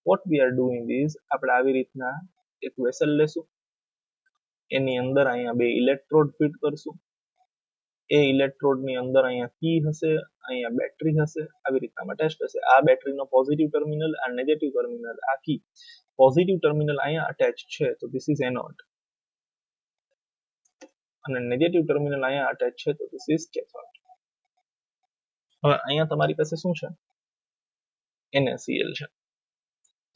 What we are doing is આપણે આવી રીતના એક વેસલ લેશું, એની અંદર અહીંયા બે ઇલેક્ટ્રોડ ફિટ કરશું, એ ઇલેક્ટ્રોડની અંદર અહીંયા કી હશે, અહીંયા બેટરી હશે, આવી રીતના ટેસ્ટ હશે. આ બેટરીનો પોઝિટિવ ટર્મિનલ, આ નેગેટિવ ટર્મિનલ, આ કી પોઝિટિવ ટર્મિનલ અહીંયા અટેચ છે, તો ધીસ ઇઝ એનોડ, અને નેગેટિવ ટર્મિનલ અહીંયા અટેચ છે, તો ધીસ ઇઝ કેથોડ. હવે અહીંયા તમારી પાસે શું છે? NaCl છે,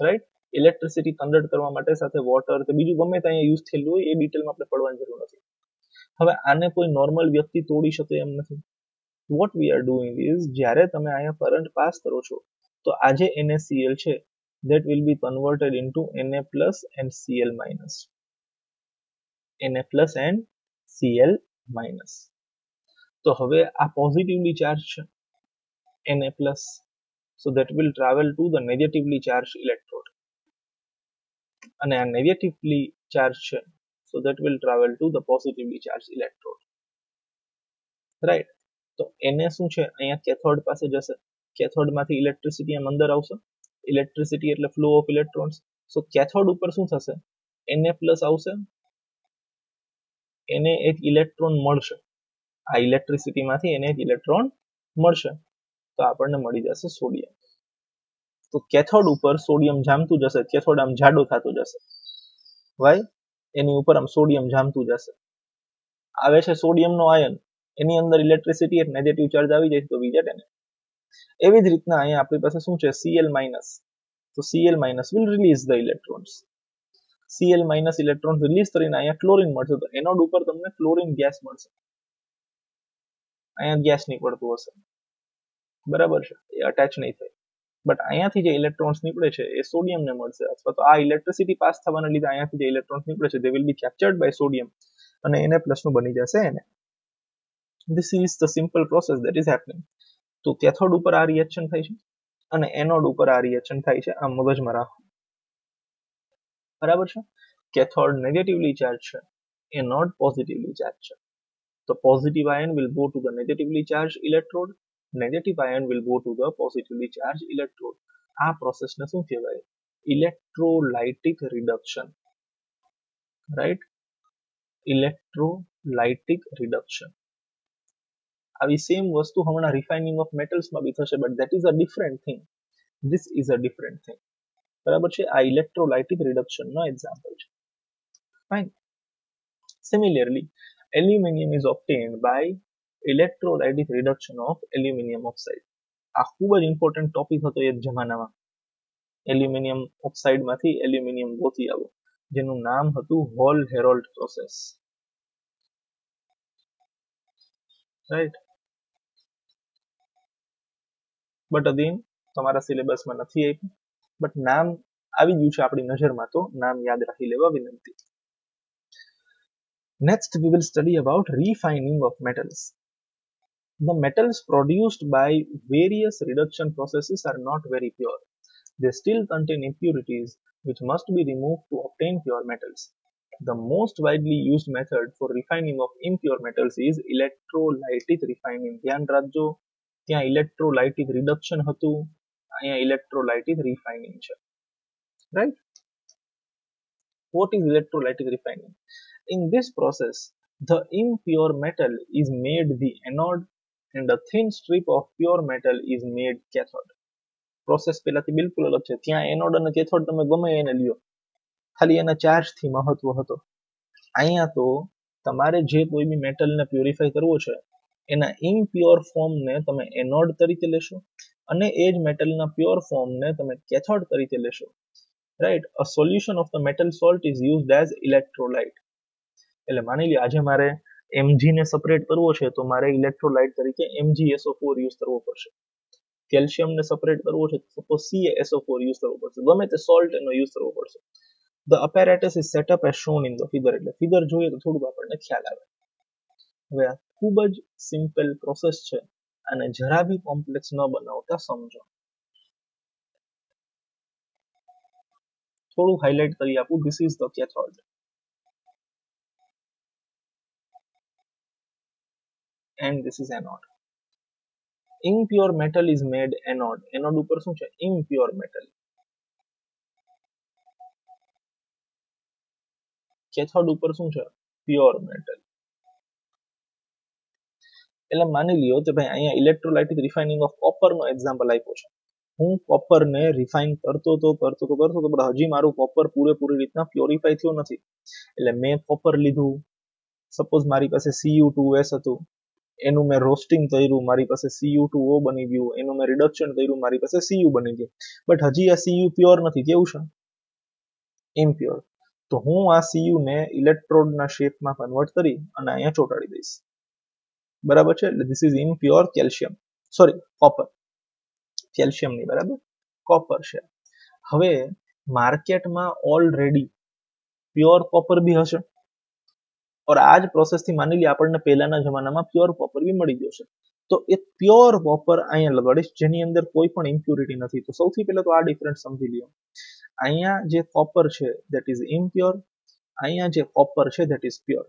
રાઈટ. ઇલેક્ટ્રિસિટી કન્વર્ટ કરવા માટે સાથે વોટર કે બીજું ગમે તે અહીંયા યુઝ થયેલું હોય એ ડિટેલમાં આપણે પડવાની જરૂર નથી. હવે આને કોઈ નોર્મલ વ્યક્તિ તોડી શકે એમ નથી. What we are doing is, જ્યારે તમે અહીંયા કરંટ પાસ કરો છો તો આ જે NaCl છે that will be converted into Na plus and Cl minus. Na plus and Cl minus. તો હવે આ પોઝિટિવલી ચાર્જ છે Na plus, so that will travel to the negatively charged electrode, અને આ નેગેટિવલી ચાર્જ છે, so that will travel to the positively charged electrode, right. તો Na શું છે? અહીંયા કેથોડ પાસે જશે, કેથોડ માંથી ઇલેક્ટ્રિસિટી આમ અંદર આવશે, ઇલેક્ટ્રિસિટી એટલે flow of electrons. So cathode ઉપર શું થશે? Na પ્લસ આવશે, એને એક ઇલેક્ટ્રોન મળશે, આ ઇલેક્ટ્રિસિટી માંથી એને એક ઇલેક્ટ્રોન મળશે, તો આપણને મળી જશે સોડિયમ. તો કેથોડ ઉપર સોડિયમ જામતું જશે, કેથોડ આમ જાડો થતો જશે, વાય એની ઉપર આમ સોડિયમ જામતું જશે. આવે છે સોડિયમનો આયન, એની અંદર ઇલેક્ટ્રિસિટી એક નેગેટિવ ચાર્જ આવી જાય તો વી ગેટ એને. એવી જ રીતના અહીંયા આપણી પાસે શું છે? Cl minus. તો Cl minus will release the electrons. Cl minus electrons release કરીને અહીંયા ક્લોરીન મળશે, તો એનોડ ઉપર તમને ક્લોરીન ગેસ મળશે. અહીંયા ગેસ નીકળતું હશે, બરાબર છે, એ અટેચ નહીં થાય, બટ અહીંયાથી જે ઇલેક્ટ્રોન્સ નીકળે છે એ સોડિયમને મળશે, અથવા તો આ ઇલેક્ટ્રિસિટી પાસ થવાના લીધે અહીંયાથી જે ઇલેક્ટ્રોન્સ નીકળે છે they will be captured by sodium, અને Na પ્લસ નું બની જશે એને. This is the simple process that is happening. તો કેથોડ ઉપર આ રિએક્શન થાય છે અને એનોડ ઉપર આ રિએક્શન થાય છે, આ મગજમાં રાખો, બરાબર છે. કેથોડ નેગેટિવલી ચાર્જ છે, એનોડ પોઝિટિવલી ચાર્જ છે. તો positive ion will go to the negatively charged electrode, negative ion will go to the positively charged electrode. આ પ્રોસેસને શું કહેવાય? Electrolytic reduction, right, electrolytic reduction. આવી સેમ વસ્તુ હમણાં રિફાઇનિંગ ઓફ મેટલ્સમાં બી થશે, but that is a different thing, this is a different thing, બરાબર છે. આ ઇલેક્ટ્રોલાઇટિક રિડક્શનનો એક્ઝામ્પલ છે, fine. Similarly aluminium is obtained by electrolytic reduction of aluminium oxide. આ ખૂબ જ ઇમ્પોર્ટન્ટ ટોપિક હતો એક જમાનામાં. એલ્યુમિનિયમ ઓક્સાઇડમાંથી એલ્યુમિનિયમ ગોતી આવો, જેનું નામ હતું Hall Heroult process, right. But again તમારા સિલેબસમાં નથી આપ્યું, બટ નામ આવી ગયું છે આપણી નજરમાં, તો નામ યાદ રાખી લેવા વિનંતી. Next we will study about refining of metals. The metals produced by various reduction processes are not very pure. They still contain impurities which must be removed to obtain pure metals. The most widely used method for refining of impure metals is electrolytic refining. ધ્યાન રાખજો, ત્યાં electrolytic reduction હતું, અહીંયા electrolytic refining છે, right? What is electrolytic refining? In this process, the impure metal is made the anode and a thin strip of pure metal is made cathode. Process પહેલાથી બિલકુલ અલગ છે. ત્યાં એનોડ અને કેથોડ તમે ગમે એને લ્યો, ખાલી એના ચાર્જથી મહત્વ હતો. અહીંયા તો તમારે જે કોઈ બી મેટલને પ્યુરિફાય કરવો છે એના ઇમ્પ્યોર ફોર્મને તમે એનોડ તરીકે લેશો, અને એ જ મેટલના પ્યોર ફોર્મને તમે કેથોડ તરીકે લેશો, right. A solution of the metal salt is used as electrolyte. એટલે માની લો આજે મારે Mg ને સેપરેટ કરવો છે તો મારે ઇલેક્ટ્રોલાઇટ તરીકે MgSO4 યુઝ કરવો પડશે. કેલ્શિયમને સેપરેટ કરવો છે તો સપોઝ CaSO4 યુઝ કરવો પડશે, ગમે તે સોલ્ટ એનો યુઝ કરવો પડશે. The apparatus is set up as shown in the figure. એટલે ફિગર જોઈએ તો થોડુંક આપણને ખ્યાલ આવે. હવે આ ખૂબ જ સિમ્પલ પ્રોસેસ છે, અને જરા બી કોમ્પ્લેક્સ ન બનાવતા સમજો. થોડું હાઇલાઇટ કરી આપું. This is the cathode and this is anode. Impure metal is made anode. Anode ઉપર શું છે? Impure metal. કેથોડ ઉપર શું છે? Pure metal. એટલે માની લ્યો કે ભાઈ અહીંયા ઇલેક્ટ્રોલાઇટિક રિફાઇનિંગ ઓફ કોપર નો એક્ઝામ્પલ આપ્યો છે. હું કોપરને રિફાઇન કરતો તો પણ હજી મારું કોપર પૂરેપૂરી રીતના પ્યોરિફાઈ થયું નથી. એટલે મેં કોપર લીધું, સપોઝ મારી પાસે Cu2S હતું, એનું મેં રોસ્ટિંગ કર્યું, મારી પાસે Cu2O બની ગયું, એનું મેં રિડક્શન કર્યું, મારી પાસે Cu બની ગયું. બટ હજી આ Cu પ્યોર નથી. કેવું છે? ઇમ્પ્યોર. તો હું આ Cu ને ઇલેક્ટ્રોડના શેપમાં કન્વર્ટ કરી અને અહીંયા ચોંટાડી દઈશ. બરાબર છે? એટલે this is impure calcium, sorry copper. Calcium નહીં, બરાબર, કોપર છે. હવે માર્કેટમાં ઓલરેડી પ્યોર કોપર બી હશે, और આ જ પ્રોસેસથી માની લઈએ આપણને પહેલાના જમાનામાં પ્યોર કોપર બી મળી ગયો છે. તો એ પ્યોર કોપર અહીંયા લગાડીશ જેની અંદર કોઈ પણ ઇમ્પ્યુરિટી નથી. તો સૌથી પહેલા તો આ ડિફરન્સ સમજી લ્યો. અહીંયા જે કોપર છે ધેટ ઇઝ ઇમ્પ્યોર, અહીંયા જે કોપર છે ધેટ ઇઝ પ્યોર.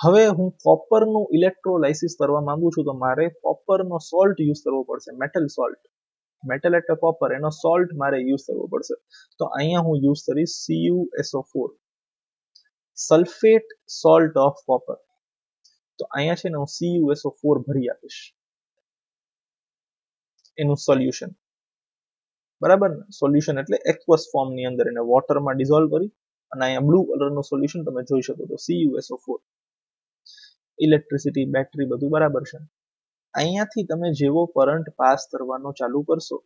હવે હું કોપરનું ઇલેક્ટ્રોલાઇસિસ કરવા માંગુ છું તો મારે કોપરનો સોલ્ટ યુઝ કરવો પડશે, મેટલ સોલ્ટ. મેટલ એટલે કોપર, એનો સોલ્ટ મારે યુઝ કરવો પડશે. તો અહીંયા હું યુઝ કરીશ CuSO4, sulphate salt of copper. તો અહીંયા છે ને હું CuSO4 ભરી આપીશ, એનું સોલ્યુશન. બરાબર ને? સોલ્યુશન એટલે એક્વસ ફોર્મ ની અંદર એને વોટરમાં ડિઝોલ્વ કરી અને અહીંયા બ્લુ કલરનું સોલ્યુશન તમે જોઈ શકો તો CuSO4. ઇલેક્ટ્રિસિટી, બેટરી બધું બરાબર છે. અહીંયાથી તમે જેવો કરંટ પાસ કરવાનો ચાલુ કરશો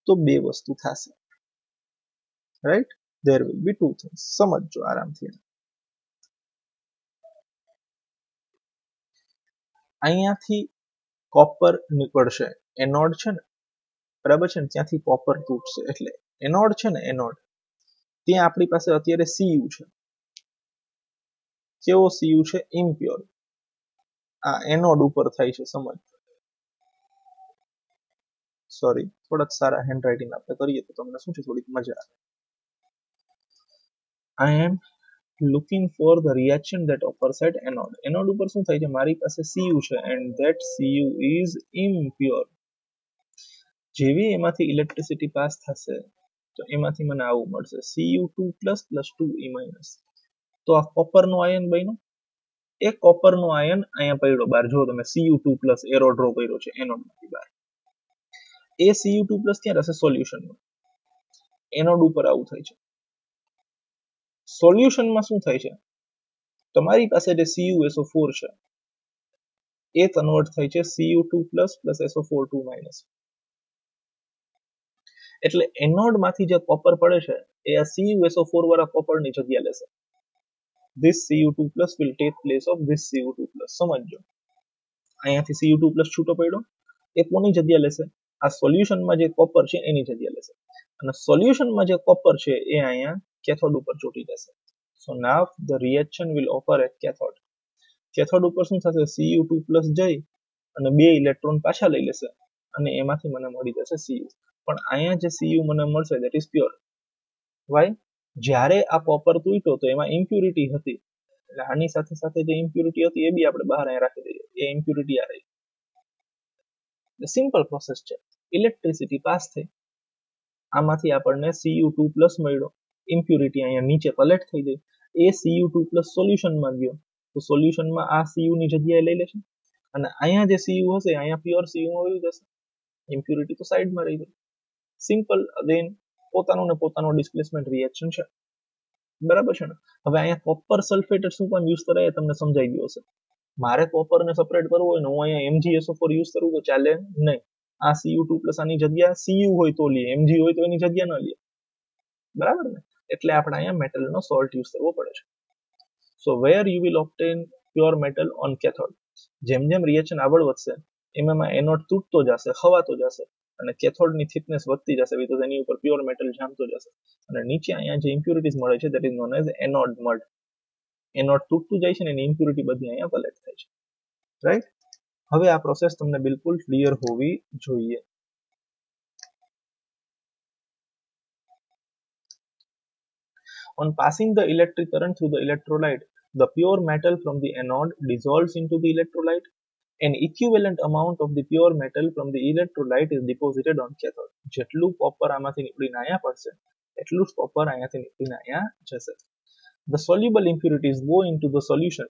તો બે વસ્તુ થશે, right? There will be two things. સમજજો આરામથી. અહીંયાથી કોપર નીકળશે, એનોડ છે ને, બરાબર છે ને, ત્યાંથી કોપર તૂટશે. એટલે એનોડ છે ને, એનોડ ત્યાં આપણી પાસે અત્યારે Cu છે. કેવો Cu છે? ઇમ્પ્યોર. આ એનોડ ઉપર થાય છે, સમજ. સોરી, થોડાક સારા હેન્ડરાઇટિંગ આપણે કરીએ તો તમને શું છે, થોડીક મજા આવે. આઈ એમ looking for the reaction that occurs at anode. Anode ઉપર શું થાય છે? મારી પાસે Cu છે and that Cu is impure. જેવી એમાંથી ઇલેક્ટ્રિસિટી પાસ થશે તો એમાંથી મને આવું મળશે Cu2 plus 2E-. તો આ કોપરનો આયન બન્યો. એ કોપરનો આયન અહીંયા પડ્યો બહાર. જો તમે Cu2 plus એરો ડ્રો કર્યો છે એનોડમાંથી બહાર. એ Cu2 plus ક્યાં રહેશે? સોલ્યુશનમાં. એનોડ ઉપર આવું થાય છે. સોલ્યુશનમાં શું થાય છે? તમારી પાસે જે CuSO4 છે એ કન્વર્ટ થાય છે Cu2 plus SO4 2-. એટલે એનોડ માંથી જે કોપર પડે છે એ આ CuSO4 વાળા કોપરની જગ્યા લેશે. This Cu2 plus will take place of this Cu2 plus. સમજો, અહીંયાથી Cu2 plus છૂટો પડ્યો, એ કોની જગ્યા લેશે? આ સોલ્યુશનમાં જે કોપર છે એની જગ્યા લેશે. અને સોલ્યુશનમાં જે કોપર છે એ અહીંયા કેથોડ ઉપર ચોટી જશે. So now the reaction will occur at cathode. Cathode ઉપર શું થશે? Cu2 plus જઈ અને બે ઇલેક્ટ્રોન પાછા લઈ લેશે અને એમાંથી મને મળી જશે Cu. પણ અહીંયા જે Cu મને મળશે that is pure. Why? જ્યારે આ કોપર તૂટ્યો તો એમાં ઇમ્પ્યુરિટી હતી, એટલે આની સાથે સાથે જે ઇમ્પ્યુરિટી હતી એ બી આપણે બહાર અહીંયા રાખી દઈએ. એ ઇમ્પ્યુરિટી આ રહી. સિમ્પલ પ્રોસેસ છે. ઇલેક્ટ્રિસિટી પાસ થઈ, આમાંથી આપણને Cu2 plus મળ્યો, ઇમ્પ્યુરિટી અહીંયા નીચે કલેક્ટ થઈ ગઈ. એ Cu2 plus સોલ્યુશનમાં ગયો તો સોલ્યુશનમાં આ Cu ની જગ્યાએ લઈ લેશે અને અહીંયા જે Cu હશે અહીંયા પ્યોર Cu માં વહી જશે. ઇમ્પ્યુરિટી તો સાઈડમાં રહી ગઈ. સિમ્પલ. અગેન પોતાનું ને પોતાનું ડિસ્પ્લેસમેન્ટ રિએક્શન છે, બરાબર છે ને? હવે અહીંયા કોપર સલ્ફેટ શું કામ યુઝ કરાય તમને સમજાઈ ગયું હશે. મારે કોપરને સેપરેટ કરવું હોય ને હું અહીંયા MgSO4 યુઝ કરું તો ચાલે નહીં. આ Cu2 plus આની જગ્યા Cu હોય તો લે, Mg હોય તો એની જગ્યા ન લે, બરાબર ને? એટલે આપણે અહીંયા મેટલનો સોલ્ટ યુઝ કરવો પડે છે. So where you will obtain pure metal on cathode. જેમ જેમ રિએક્શન આગળ વધશે એમાં એનોડ તૂટતો જશે, ખવાતો જશે અને કેથોડની થિકનેસ વધતી જશે, બીકોઝ એની ઉપર પ્યોર મેટલ જામતો જશે અને નીચે અહીંયા જે ઇમ્પ્યુરિટીઝ મળે છે that is known as anode mud. Anode તૂટતું જાય છે ને એની ઇમ્પ્યુરિટી બધી અહીંયા કલેક્ટ થાય છે, રાઈટ? હવે આ પ્રોસેસ તમને બિલકુલ ક્લિયર હોવી જોઈએ. On passing the electric current through the electrolyte, the pure metal from the anode dissolves into the electrolyte. An equivalent amount of the pure metal from the electrolyte is deposited on cathode. જેટલું કોપર આમાંથી નીકળીને અહીંયા પડશે એટલું જ કોપર અહીંયાથી નીકળીને અહીંયા જશે. The soluble impurities go into the solution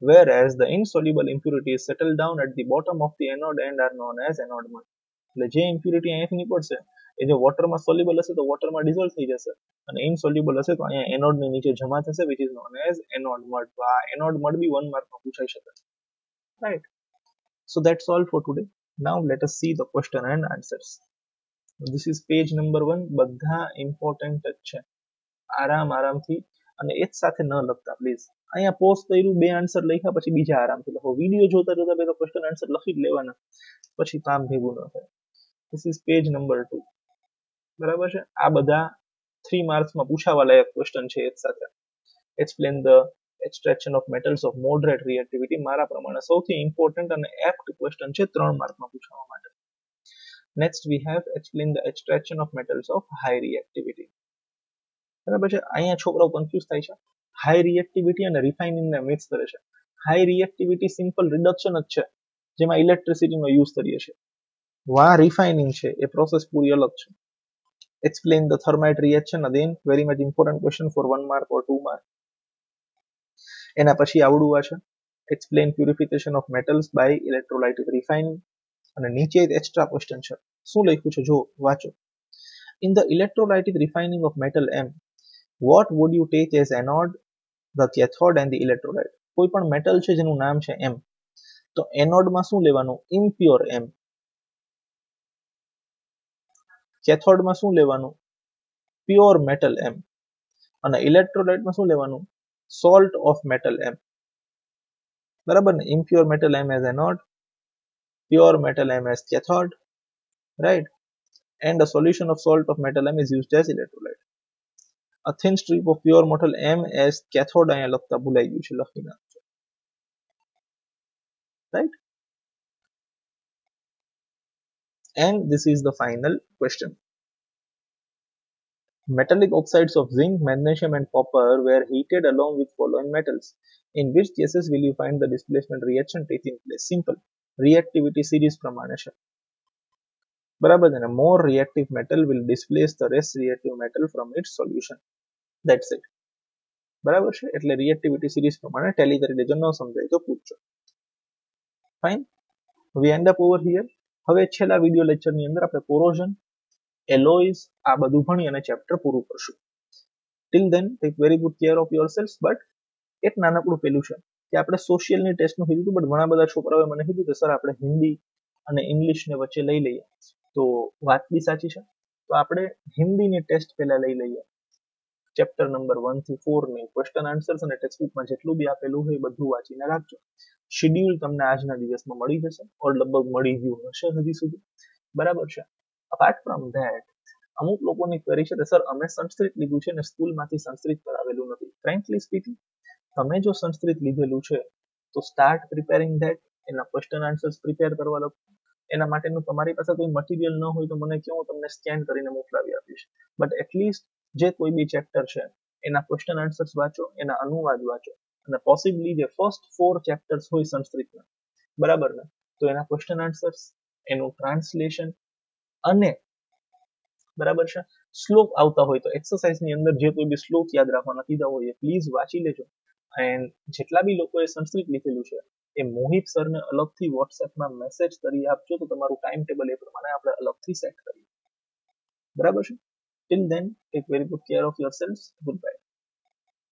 whereas the insoluble impurities settle down at the bottom of the anode and are known as anode mud. એટલે જે ઇમ્પ્યુરિટી અહીંયાથી નીકળશે એ જો વોટરમાં સોલ્યુબલ હશે તો વોટરમાં ડિઝોલ્વ થઈ જશે અને ઇનસોલ્યુબલ હશે તો અહીંયા એનોડની નીચે જમા થશે which is known as anode mud. તો આ એનોડ મડ બી 1 માર્કમાં પૂછાઈ શકે. Right. So that's all for today. Now let us see the question and answers. This is page number 1. બધા ઇમ્પોર્ટન્ટ જ છે. આરામથી અને એક સાથે ન લખતા પ્લીઝ. અહીંયા પોઝ કર્યું, બે આન્સર લખ્યા, પછી બીજા આરામથી લખો. વિડીયો જોતા જોતા બે તો ક્વેશ્ચન આન્સર લખી જ લેવાના, પછી કામ ભેગું ન થાય. This is page number 2. બરાબર છે. આ બધા 3 માર્ક્સમાં પૂછાવા લાયક ક્વેશ્ચન છે એક સાથે. Explain the extraction of metals of moderate reactivity. મારા પ્રમાણે સૌથી ઇમ્પોર્ટન્ટ અને એપ્ટ ક્વેશ્ચન છે 3 માર્કમાં પૂછવા માટે. Next we have explain the extraction of metals of high reactivity. બરાબર છે. અહીંયા છોકરાઓ કન્ફ્યુઝ થાય છે. હાઈ રિએક્ટિવિટી અને રિફાઇનિંગ ને મિક્સ કરે છે. હાઈ રિએક્ટિવિટી સિમ્પલ રિડક્શન જ છે જેમાં ઇલેક્ટ્રિસિટીનો યુઝ કરીએ છીએ. વા રિફાઇનિંગ છે એ પ્રોસેસ પૂરી અલગ છે. Explain the thermite reaction. Again very much important question for 1 mark or 2 mark. એના પછી આવડું છે explain purification of metals by electrolytic refining. અને નીચે એક્સ્ટ્રા ક્વેશ્ચન છે. શું લખ્યું છે જો વાંચો. In the electrolytic refining of metal M, what would you take as anode, the cathode and the electrolyte? કોઈ પણ મેટલ છે જેનું નામ છે M, તો એનોડમાં શું લેવાનું? impure M. કેથોડમાં શું લેવાનું? Pure metal M. અને ઇલેક્ટ્રોલાઇટમાં શું લેવાનું? salt of metal M. બરાબર ને? impure metal M as anode, pure metal M as cathode, right? And a solution of salt of metal M is used as electrolyte. A thin strip of pure metal M as cathode અહીંયા લખતા ભૂલાઈ ગયું છે, લખી નાખજો. Right? And this is the final question. Metallic oxides of zinc, magnesium and copper were heated along with following metals. In which cases will you find the displacement reaction taking place? Simple. Reactivity series પ્રમાણે છે. બરાબર છે ને? More reactive metal will displace the less reactive metal from its solution. That's it. બરાબર છે? એટલે રિએક્ટિવિટી સિરીઝ પ્રમાણે ટેલી કરી લેજો. ન સમજાય તો પૂછજો. Fine. We end up over here. હવે છેલ્લા વિડિયો લેક્ચરની અંદર આપણે કોરોઝન, એલોયસ આ બધું ભણી અને ચેપ્ટર પૂરું કરશું. Till then tech very good care of yourself. But એક નાનકડું પેલું છે કે આપણે સોશિયલની ટેસ્ટનું કીધું હતું, બટ ઘણા બધા છોકરાઓએ મને કીધું કે સર આપણે હિન્દી અને ઇંગ્લિશને વચ્ચે લઈ લઈએ. તો વાત બી સાચી છે. તો આપણે હિન્દીની ટેસ્ટ પહેલા લઈ લઈએ. ચેપ્ટર નંબર 1 થી 4 ની ક્વેશ્ચન આન્સર્સ અને ટેક્સ્ટબુકમાં જેટલું બી આપેલું હોય એ બધું વાંચીને રાખજો. શેડ્યુલ તમને આજના દિવસમાં મળી જશે, ઓર લગભગ મળી ગયું હશે હજી સુધી. બરાબર છે. અપાર્ટ ફ્રોમ ધેટ અમુક લોકોની ક્વેરી છે કે સર અમે સંસ્કૃત લીધું છે ને સ્કૂલમાંથી સંસ્કૃત કરાવેલું નથી. ફ્રેન્કલી સ્પીકિંગ, તમે જો સંસ્કૃત લીધેલું છે તો સ્ટાર્ટ પ્રિપેરિંગ ધેટ. એના ક્વેશ્ચન આન્સર્સ પ્રિપેર કરવા લખો. એના માટેનું તમારી પાસે કોઈ મટીરિયલ ન હોય તો મને કહો, હું તમને સ્કેન કરીને મોકલાવી આપીશ. બટ એટલીસ્ટ જે કોઈ બી ચેપ્ટર છે એના ક્વેશ્ચન આન્સર્સ વાંચો, એના અનુવાદ વાંચો અને પોસિબલી જે ફર્સ્ટ 4 ચેપ્ટર્સ હોય સંસ્કૃતના, બરાબર ને, તો એના ક્વેશ્ચન આન્સર્સ, એનું ટ્રાન્સલેશન અને બરાબર છે શ્લોક આવતા હોય તો એક્સરસાઇઝની અંદર જે કોઈ બી શ્લોક યાદ રાખવાના કીધા હોય એ પ્લીઝ વાંચી લેજો. એન્ડ જેટલા બી લોકોએ સંસ્કૃત લીધેલું છે એ મોહિત સરને અલગથી વોટ્સએપમાં મેસેજ કરી આપજો તો તમારું ટાઈમ ટેબલ એ પ્રમાણે આપણે અલગથી સેટ કરીએ. બરાબર છે. Till then tech very good care of yourself. Good bye.